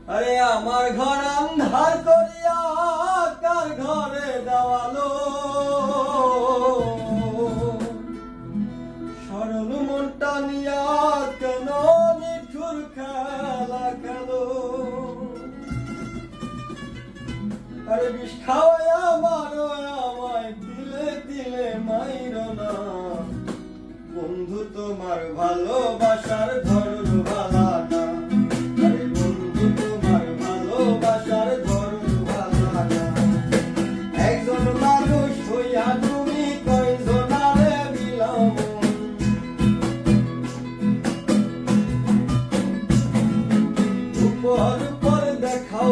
আরে আমার ঘর আন্ধার করিয়া কার ঘরে দেওয়ালো, সরল মনটা নিয়া কেন নিঠুর খেলা খেলো। আরে বিষ খাওয়াইয়া মারো আমায়, দিলে দিলে মাইরো না। বন্ধু তোমার ভালোবাসার ধরন ভালা না, আরে বন্ধু তোমার ভালোবাসার ধরন ভালা না। একজন মানুষ হইয়া তুমি কয়জনারে বিলাও মন, উপর উপর দেখাও